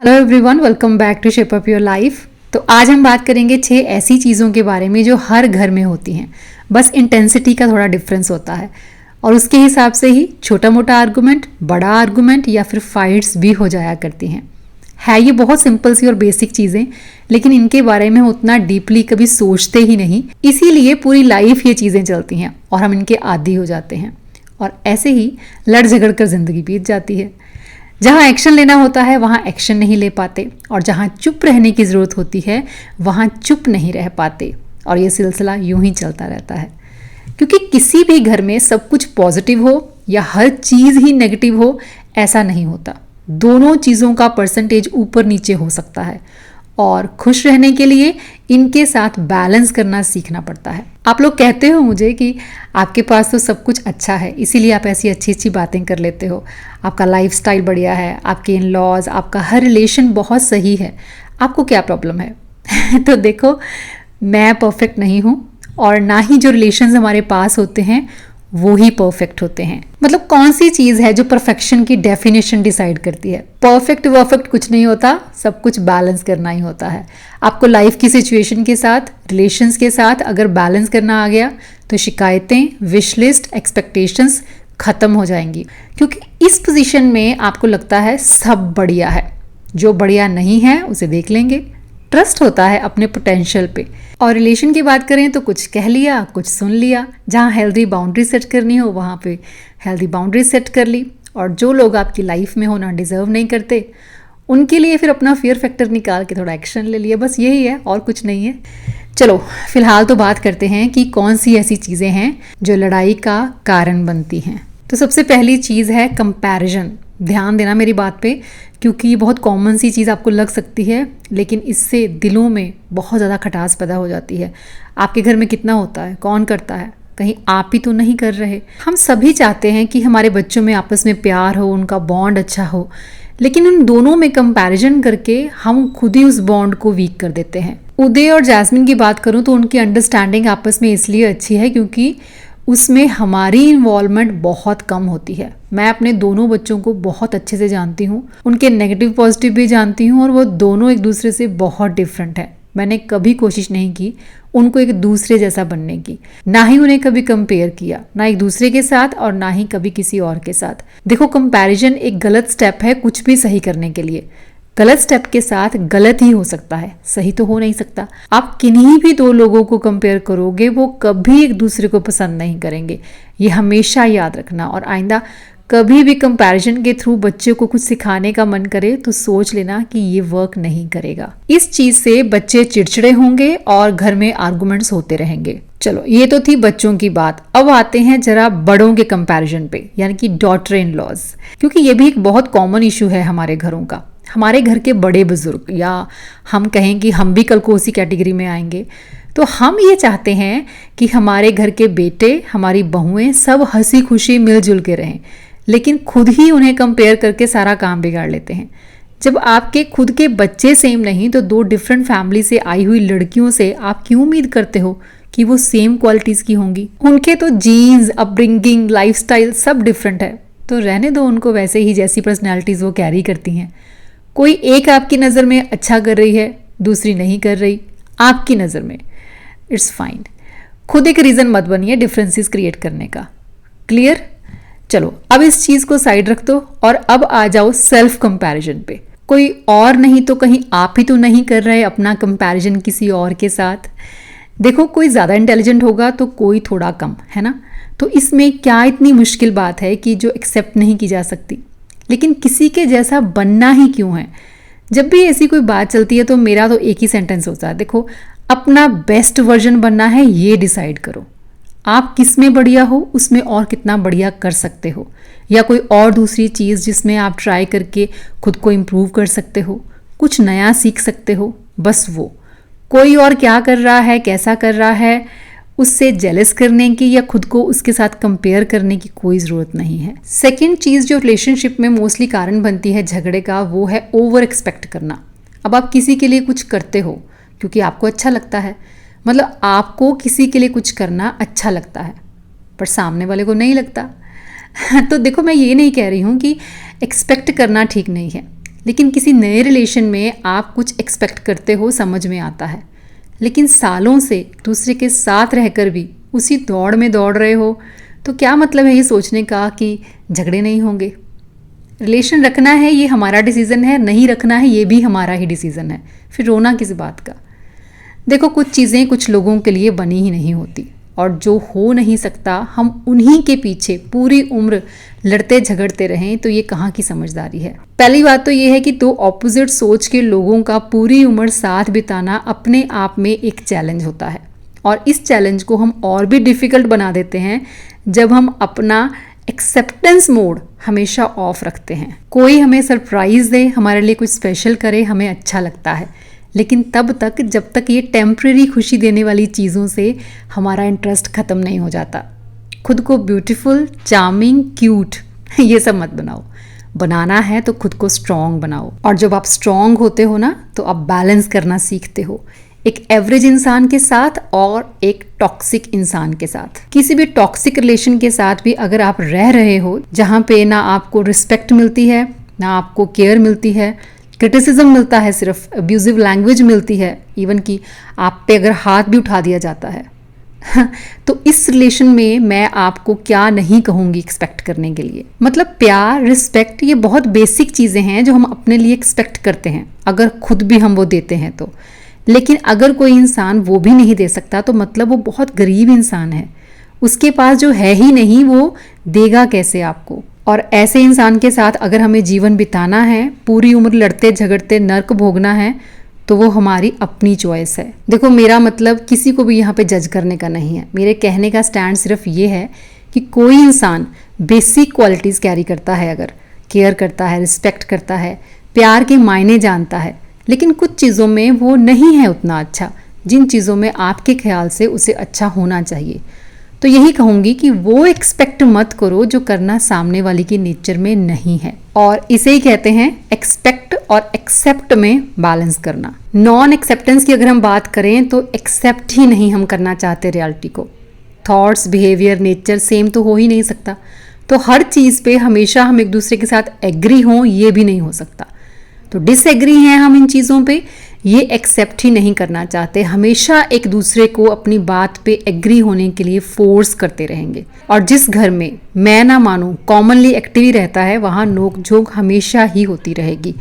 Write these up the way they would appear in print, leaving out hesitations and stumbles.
Hello everyone, welcome back to shape up your life. तो आज हम बात करेंगे 6 ऐसी चीज़ों के बारे में जो हर घर में होती हैं, बस इंटेंसिटी का थोड़ा डिफरेंस होता है और उसके हिसाब से ही छोटा मोटा आर्गुमेंट, बड़ा आर्गुमेंट या फिर फाइट्स भी हो जाया करती हैं। है ये बहुत सिंपल सी और बेसिक चीज़ें, लेकिन इनके बारे में हम उतना डीपली कभी सोचते ही नहीं, इसीलिए पूरी लाइफ ये चीज़ें चलती हैं और हम इनके आदी हो जाते हैं और ऐसे ही लड़ झगड़ कर ज़िंदगी बीत जाती है। जहाँ एक्शन लेना होता है वहाँ एक्शन नहीं ले पाते और जहाँ चुप रहने की ज़रूरत होती है वहाँ चुप नहीं रह पाते और ये सिलसिला यूं ही चलता रहता है। क्योंकि किसी भी घर में सब कुछ पॉजिटिव हो या हर चीज़ ही नेगेटिव हो, ऐसा नहीं होता। दोनों चीज़ों का परसेंटेज ऊपर नीचे हो सकता है और खुश रहने के लिए इनके साथ बैलेंस करना सीखना पड़ता है। आप लोग कहते हो मुझे कि आपके पास तो सब कुछ अच्छा है, इसीलिए आप ऐसी अच्छी अच्छी बातें कर लेते हो, आपका लाइफस्टाइल बढ़िया है, आपके इन लॉज, आपका हर रिलेशन बहुत सही है, आपको क्या प्रॉब्लम है? तो देखो, मैं परफेक्ट नहीं हूँ और ना ही जो रिलेशंस हमारे पास होते हैं वो ही परफेक्ट होते हैं। मतलब कौन सी चीज़ है जो परफेक्शन की डेफिनेशन डिसाइड करती है? परफेक्ट परफेक्ट कुछ नहीं होता, सब कुछ बैलेंस करना ही होता है। आपको लाइफ की सिचुएशन के साथ, रिलेशंस के साथ अगर बैलेंस करना आ गया तो शिकायतें, विश लिस्ट, एक्सपेक्टेशंस खत्म हो जाएंगी। क्योंकि इस पोजीशन में आपको लगता है सब बढ़िया है, जो बढ़िया नहीं है उसे देख लेंगे। ट्रस्ट होता है अपने पोटेंशियल पे। और रिलेशन की बात करें तो कुछ कह लिया, कुछ सुन लिया। जहाँ हेल्दी बाउंड्री सेट करनी हो वहाँ पे हेल्दी बाउंड्री सेट कर ली। और जो लोग आपकी लाइफ में होना डिजर्व नहीं करते, उनके लिए फिर अपना फियर फैक्टर निकाल के थोड़ा एक्शन ले लिया। बस यही है और कुछ नहीं है। चलो फिलहाल तो बात करते हैं कि कौन सी ऐसी चीज़ें हैं जो लड़ाई का कारण बनती हैं। तो सबसे पहली चीज़ है कंपैरिजन। ध्यान देना मेरी बात पे, क्योंकि ये बहुत कॉमन सी चीज़ आपको लग सकती है, लेकिन इससे दिलों में बहुत ज़्यादा खटास पैदा हो जाती है। आपके घर में कितना होता है, कौन करता है? कहीं आप ही तो नहीं कर रहे। हम सभी चाहते हैं कि हमारे बच्चों में आपस में प्यार हो, उनका बॉन्ड अच्छा हो, लेकिन उन दोनों में कंपैरिजन करके हम खुद ही उस बॉन्ड को वीक कर देते हैं। उदय और जैस्मिन की बात करूँ तो उनकी अंडरस्टैंडिंग आपस में इसलिए अच्छी है क्योंकि उसमें हमारी इन्वॉल्वमेंट बहुत कम होती है। मैं अपने दोनों बच्चों को बहुत अच्छे से जानती हूँ, उनके नेगेटिव पॉजिटिव भी जानती हूँ और वो दोनों एक दूसरे से बहुत डिफरेंट है। मैंने कभी कोशिश नहीं की उनको एक दूसरे जैसा बनने की, ना ही उन्हें कभी कंपेयर किया, ना एक दूसरे के साथ और ना ही कभी किसी और के साथ। देखो, कंपैरिजन एक गलत स्टेप है कुछ भी सही करने के लिए। गलत स्टेप के साथ गलत ही हो सकता है, सही तो हो नहीं सकता। आप किन्हीं भी दो लोगों को कंपेयर करोगे वो कभी एक दूसरे को पसंद नहीं करेंगे, ये हमेशा याद रखना। और आइंदा कभी भी कंपैरिजन के थ्रू बच्चे को कुछ सिखाने का मन करे तो सोच लेना कि ये वर्क नहीं करेगा। इस चीज से बच्चे चिड़चिड़े होंगे और घर में आर्गुमेंट्स होते रहेंगे। चलो, ये तो थी बच्चों की बात। अब आते हैं जरा बड़ों के कंपैरिजन पे, यानी कि डॉटर इन लॉज, क्योंकि ये भी एक बहुत कॉमन इशू है हमारे घरों का। हमारे घर के बड़े बुजुर्ग, या हम कहें कि हम भी कल को उसी कैटेगरी में आएंगे, तो हम ये चाहते हैं कि हमारे घर के बेटे, हमारी बहुएं सब हंसी खुशी मिलजुल के रहें, लेकिन खुद ही उन्हें कंपेयर करके सारा काम बिगाड़ लेते हैं। जब आपके खुद के बच्चे सेम नहीं तो दो डिफरेंट फैमिली से आई हुई लड़कियों से आप क्यों उम्मीद करते हो कि वो सेम क्वालिटीज़ की होंगी? उनके तो जीन्स, अपब्रिंगिंग, लाइफस्टाइल सब डिफरेंट है, तो रहने दो उनको वैसे ही जैसी पर्सनैलिटीज़ वो कैरी करती हैं। कोई एक आपकी नज़र में अच्छा कर रही है, दूसरी नहीं कर रही, आपकी नज़र में, इट्स फाइन। खुद एक रीज़न मत बनिए डिफरेंसेस क्रिएट करने का। क्लियर? चलो, अब इस चीज़ को साइड रख दो और अब आ जाओ सेल्फ कंपैरिजन पे। कोई और नहीं तो कहीं आप ही तो नहीं कर रहे अपना कंपैरिजन किसी और के साथ। देखो, कोई ज़्यादा इंटेलिजेंट होगा तो कोई थोड़ा कम, है ना? तो इसमें क्या इतनी मुश्किल बात है कि जो एक्सेप्ट नहीं की जा सकती? लेकिन किसी के जैसा बनना ही क्यों है? जब भी ऐसी कोई बात चलती है तो मेरा तो एक ही सेंटेंस होता है, देखो, अपना बेस्ट वर्जन बनना है, ये डिसाइड करो। आप किस में बढ़िया हो, उसमें और कितना बढ़िया कर सकते हो, या कोई और दूसरी चीज़ जिसमें आप ट्राई करके खुद को इम्प्रूव कर सकते हो, कुछ नया सीख सकते हो। बस वो, कोई और क्या कर रहा है, कैसा कर रहा है, उससे जेलस करने की या खुद को उसके साथ कंपेयर करने की कोई ज़रूरत नहीं है। सेकेंड चीज़ जो रिलेशनशिप में मोस्टली कारण बनती है झगड़े का, वो है ओवर एक्सपेक्ट करना। अब आप किसी के लिए कुछ करते हो क्योंकि आपको अच्छा लगता है, मतलब आपको किसी के लिए कुछ करना अच्छा लगता है, पर सामने वाले को नहीं लगता। तो देखो, मैं ये नहीं कह रही हूँ कि एक्सपेक्ट करना ठीक नहीं है, लेकिन किसी नए रिलेशन में आप कुछ एक्सपेक्ट करते हो, समझ में आता है। लेकिन सालों से दूसरे के साथ रहकर भी उसी दौड़ में दौड़ रहे हो, तो क्या मतलब है ये सोचने का कि झगड़े नहीं होंगे। रिलेशन रखना है ये हमारा डिसीज़न है, नहीं रखना है ये भी हमारा ही डिसीज़न है, फिर रोना किस बात का। देखो, कुछ चीज़ें कुछ लोगों के लिए बनी ही नहीं होती, और जो हो नहीं सकता हम उन्हीं के पीछे पूरी उम्र लड़ते झगड़ते रहें, तो ये कहाँ की समझदारी है। पहली बात तो ये है कि दो ऑपोजिट सोच के लोगों का पूरी उम्र साथ बिताना अपने आप में एक चैलेंज होता है, और इस चैलेंज को हम और भी डिफ़िकल्ट बना देते हैं जब हम अपना एक्सेप्टेंस मोड हमेशा ऑफ रखते हैं। कोई हमें सरप्राइज़ दे, हमारे लिए कुछ स्पेशल करे, हमें अच्छा लगता है, लेकिन तब तक जब तक ये टेम्प्रेरी खुशी देने वाली चीज़ों से हमारा इंटरेस्ट ख़त्म नहीं हो जाता। खुद को ब्यूटीफुल, चार्मिंग, क्यूट ये सब मत बनाओ। बनाना है तो खुद को स्ट्रॉन्ग बनाओ, और जब आप स्ट्रॉन्ग होते हो ना, तो आप बैलेंस करना सीखते हो, एक एवरेज इंसान के साथ और एक टॉक्सिक इंसान के साथ। किसी भी टॉक्सिक रिलेशन के साथ भी अगर आप रह रहे हो जहाँ पे ना आपको रिस्पेक्ट मिलती है, ना आपको केयर मिलती है, क्रिटिसिज्म मिलता है, सिर्फ अब्यूजिव लैंग्वेज मिलती है, इवन कि आप पे अगर हाथ भी उठा दिया जाता है तो इस रिलेशन में मैं आपको क्या नहीं कहूँगी एक्सपेक्ट करने के लिए। मतलब प्यार, रिस्पेक्ट, ये बहुत बेसिक चीज़ें हैं जो हम अपने लिए एक्सपेक्ट करते हैं, अगर खुद भी हम वो देते हैं तो। लेकिन अगर कोई इंसान वो भी नहीं दे सकता, तो मतलब वो बहुत गरीब इंसान है, उसके पास जो है ही नहीं वो देगा कैसे आपको। और ऐसे इंसान के साथ अगर हमें जीवन बिताना है, पूरी उम्र लड़ते झगड़ते नर्क भोगना है, तो वो हमारी अपनी चॉइस है। देखो, मेरा मतलब किसी को भी यहाँ पे जज करने का नहीं है। मेरे कहने का स्टैंड सिर्फ ये है कि कोई इंसान बेसिक क्वालिटीज़ कैरी करता है, अगर केयर करता है, रिस्पेक्ट करता है, प्यार के मायने जानता है, लेकिन कुछ चीज़ों में वो नहीं है उतना अच्छा, जिन चीज़ों में आपके ख्याल से उसे अच्छा होना चाहिए, तो यही कहूँगी कि वो एक्सपेक्ट मत करो जो करना सामने वाले की नेचर में नहीं है। और इसे ही कहते हैं एक्सपेक्ट और एक्सेप्ट में बैलेंस करना। नॉन एक्सेप्टेंस की अगर हम बात करें तो एक्सेप्ट ही नहीं हम करना चाहते रियलिटी को। थॉट्स, बिहेवियर, नेचर सेम तो हो ही नहीं सकता, तो हर चीज़ पे हमेशा हम एक दूसरे के साथ एग्री हों ये भी नहीं हो सकता। तो डिसएग्री हैं हम इन चीज़ों पे, ये एक्सेप्ट ही नहीं करना चाहते, हमेशा एक दूसरे को अपनी बात पे एग्री होने के लिए फोर्स करते रहेंगे। और जिस घर में मैं ना मानूं कॉमनली एक्टिव ही रहता है, वहाँ नोक झोंक हमेशा ही होती रहेगी।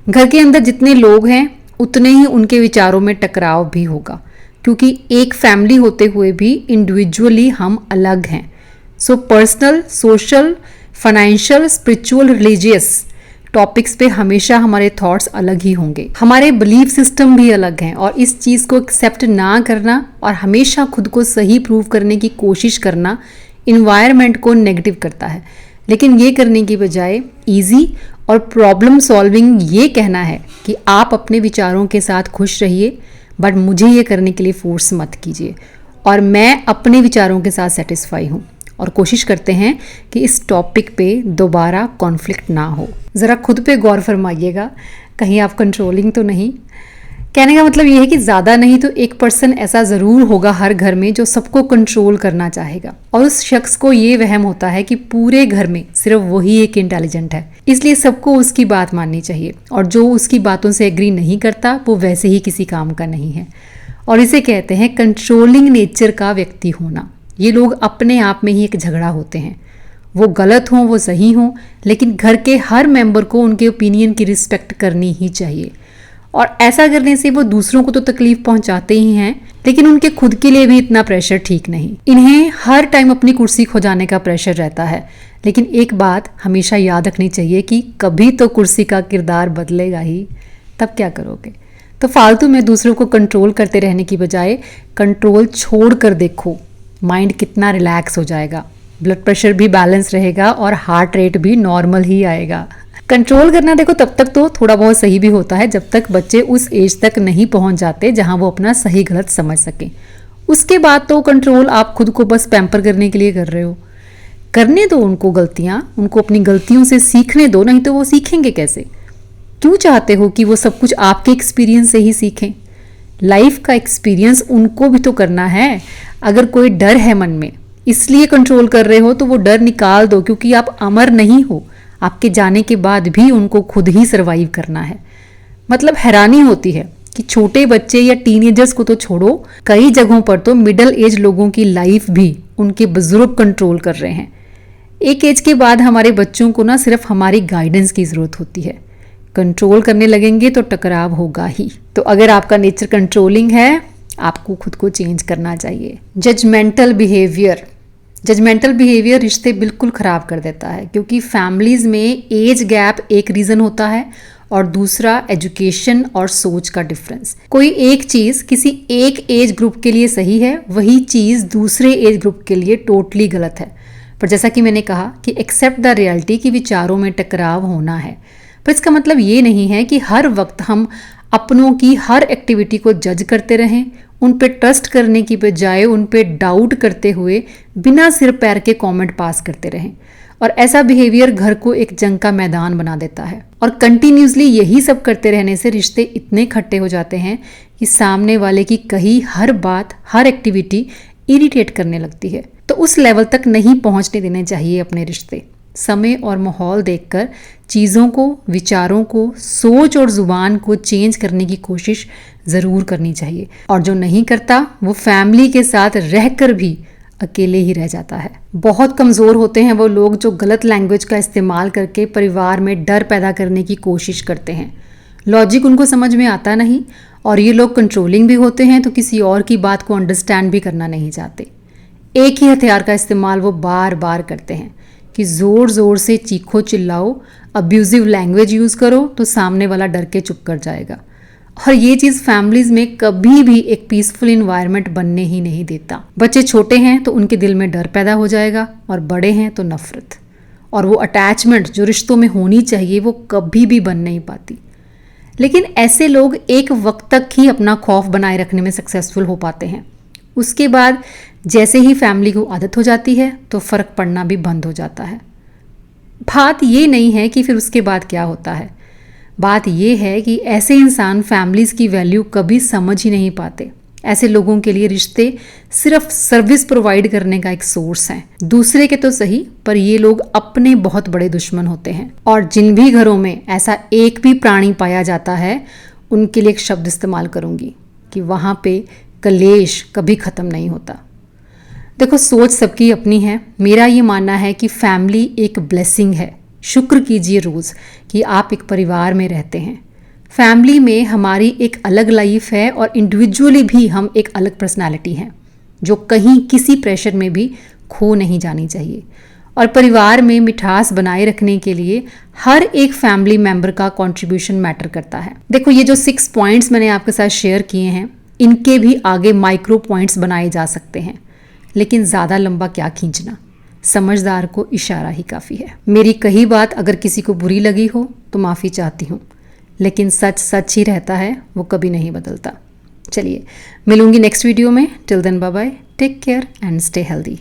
घर के अंदर जितने लोग हैं उतने ही उनके विचारों में टकराव भी होगा, क्योंकि एक फैमिली होते हुए भी इंडिविजुअली हम अलग हैं। So personal, social, financial, spiritual, religious topics पे हमेशा हमारे थॉट्स अलग ही होंगे, हमारे बिलीफ सिस्टम भी अलग हैं, और इस चीज़ को एक्सेप्ट ना करना और हमेशा खुद को सही प्रूव करने की कोशिश करना इन्वायरमेंट को नेगेटिव करता है। लेकिन ये करने की बजाय इजी और प्रॉब्लम सॉल्विंग ये कहना है कि आप अपने विचारों के साथ खुश रहिए, बट मुझे ये करने के लिए फोर्स मत कीजिए, और मैं अपने विचारों के साथ सेटिस्फाई हूँ। और कोशिश करते हैं कि इस टॉपिक पे दोबारा कॉन्फ्लिक्ट ना हो। ज़रा खुद पे गौर फरमाइएगा, कहीं आप कंट्रोलिंग तो नहीं। कहने का मतलब ये है कि ज़्यादा नहीं तो एक पर्सन ऐसा ज़रूर होगा हर घर में जो सबको कंट्रोल करना चाहेगा, और उस शख्स को ये वहम होता है कि पूरे घर में सिर्फ वही एक इंटेलिजेंट है, इसलिए सबको उसकी बात माननी चाहिए, और जो उसकी बातों से एग्री नहीं करता वो वैसे ही किसी काम का नहीं है। और इसे कहते हैं कंट्रोलिंग नेचर का व्यक्ति होना। ये लोग अपने आप में ही एक झगड़ा होते हैं, वो गलत हों वो सही हों, लेकिन घर के हर मेंबर को उनके ओपिनियन की रिस्पेक्ट करनी ही चाहिए। और ऐसा करने से वो दूसरों को तो तकलीफ पहुंचाते ही हैं, लेकिन उनके खुद के लिए भी इतना प्रेशर ठीक नहीं। इन्हें हर टाइम अपनी कुर्सी खो जाने का प्रेशर रहता है, लेकिन एक बात हमेशा याद रखनी चाहिए कि कभी तो कुर्सी का किरदार बदलेगा ही, तब क्या करोगे। तो फालतू में दूसरों को कंट्रोल करते रहने की बजाय कंट्रोल छोड़ कर देखो, माइंड कितना रिलैक्स हो जाएगा, ब्लड प्रेशर भी बैलेंस रहेगा और हार्ट रेट भी नॉर्मल ही आएगा। कंट्रोल करना देखो तब तक तो थोड़ा बहुत सही भी होता है जब तक बच्चे उस एज तक नहीं पहुंच जाते जहां वो अपना सही गलत समझ सकें। उसके बाद तो कंट्रोल आप खुद को बस पैम्पर करने के लिए कर रहे हो। करने दो उनको गलतियां, उनको अपनी गलतियों से सीखने दो, नहीं तो वो सीखेंगे कैसे। क्यों चाहते हो कि वो सब कुछ आपके एक्सपीरियंस से ही सीखें। लाइफ का एक्सपीरियंस उनको भी तो करना है। अगर कोई डर है मन में इसलिए कंट्रोल कर रहे हो तो वो डर निकाल दो, क्योंकि आप अमर नहीं हो, आपके जाने के बाद भी उनको खुद ही सरवाइव करना है। मतलब हैरानी होती है कि छोटे बच्चे या टीनेजर्स को तो छोड़ो, कई जगहों पर तो मिडिल एज लोगों की लाइफ भी उनके बुजुर्ग कंट्रोल कर रहे हैं। एक एज के बाद हमारे बच्चों को ना सिर्फ हमारी गाइडेंस की ज़रूरत होती है। कंट्रोल करने लगेंगे तो टकराव होगा ही। तो अगर आपका नेचर कंट्रोलिंग है, आपको खुद को चेंज करना चाहिए। जजमेंटल बिहेवियर रिश्ते बिल्कुल ख़राब कर देता है, क्योंकि फैमिलीज़ में एज गैप एक रीज़न होता है और दूसरा एजुकेशन और सोच का डिफरेंस। कोई एक चीज़ किसी एक एज ग्रुप के लिए सही है, वही चीज़ दूसरे एज ग्रुप के लिए टोटली गलत है। पर जैसा कि मैंने कहा कि एक्सेप्ट द रियलिटी कि विचारों में टकराव होना है, पर इसका मतलब ये नहीं है कि हर वक्त हम अपनों की हर एक्टिविटी को जज करते रहें, उन पे ट्रस्ट करने की बजाय उन पे डाउट करते हुए बिना सिर पैर के कमेंट पास करते रहें। और ऐसा बिहेवियर घर को एक जंग का मैदान बना देता है। और कंटिन्यूसली यही सब करते रहने से रिश्ते इतने खट्टे हो जाते हैं कि सामने वाले की कही हर बात, हर एक्टिविटी इरिटेट करने लगती है। तो उस लेवल तक नहीं पहुंचने देने चाहिए अपने रिश्ते। समय और माहौल देखकर चीज़ों को, विचारों को, सोच और ज़ुबान को चेंज करने की कोशिश ज़रूर करनी चाहिए। और जो नहीं करता वो फैमिली के साथ रहकर भी अकेले ही रह जाता है। बहुत कमज़ोर होते हैं वो लोग जो गलत लैंग्वेज का इस्तेमाल करके परिवार में डर पैदा करने की कोशिश करते हैं। लॉजिक उनको समझ में आता नहीं, और ये लोग कंट्रोलिंग भी होते हैं तो किसी और की बात को अंडरस्टैंड भी करना नहीं चाहते। एक ही हथियार का इस्तेमाल वो बार बार करते हैं कि ज़ोर ज़ोर से चीखो चिल्लाओ, अब्यूजिव लैंग्वेज यूज़ करो तो सामने वाला डर के चुप कर जाएगा। और ये चीज़ फैमिलीज़ में कभी भी एक पीसफुल इन्वायरमेंट बनने ही नहीं देता। बच्चे छोटे हैं तो उनके दिल में डर पैदा हो जाएगा, और बड़े हैं तो नफरत। और वो अटैचमेंट जो रिश्तों में होनी चाहिए वो कभी भी बन नहीं पाती। लेकिन ऐसे लोग एक वक्त तक ही अपना खौफ बनाए रखने में सक्सेसफुल हो पाते हैं। उसके बाद जैसे ही फैमिली को आदत हो जाती है तो फ़र्क पड़ना भी बंद हो जाता है। बात ये नहीं है कि फिर उसके बाद क्या होता है, बात ये है कि ऐसे इंसान फैमिलीज़ की वैल्यू कभी समझ ही नहीं पाते। ऐसे लोगों के लिए रिश्ते सिर्फ सर्विस प्रोवाइड करने का एक सोर्स है। दूसरे के तो सही, पर ये लोग अपने बहुत बड़े दुश्मन होते हैं। और जिन भी घरों में ऐसा एक भी प्राणी पाया जाता है, उनके लिए एक शब्द इस्तेमाल करूंगी कि वहाँ पे कलेश कभी ख़त्म नहीं होता। देखो, सोच सबकी अपनी है। मेरा ये मानना है कि फैमिली एक ब्लेसिंग है। शुक्र कीजिए रोज़ कि आप एक परिवार में रहते हैं। फैमिली में हमारी एक अलग लाइफ है और इंडिविजुअली भी हम एक अलग पर्सनालिटी हैं, जो कहीं किसी प्रेशर में भी खो नहीं जानी चाहिए। और परिवार में मिठास बनाए रखने के लिए हर एक फैमिली मेंबर का कंट्रीब्यूशन मैटर करता है। देखो, ये जो 6 पॉइंट्स मैंने आपके साथ शेयर किए हैं, इनके भी आगे माइक्रो पॉइंट्स बनाए जा सकते हैं, लेकिन ज़्यादा लंबा क्या खींचना। समझदार को इशारा ही काफ़ी है। मेरी कही बात अगर किसी को बुरी लगी हो तो माफ़ी चाहती हूँ, लेकिन सच सच ही रहता है, वो कभी नहीं बदलता। चलिए, मिलूंगी नेक्स्ट वीडियो में। Till then bye bye, take care and stay healthy.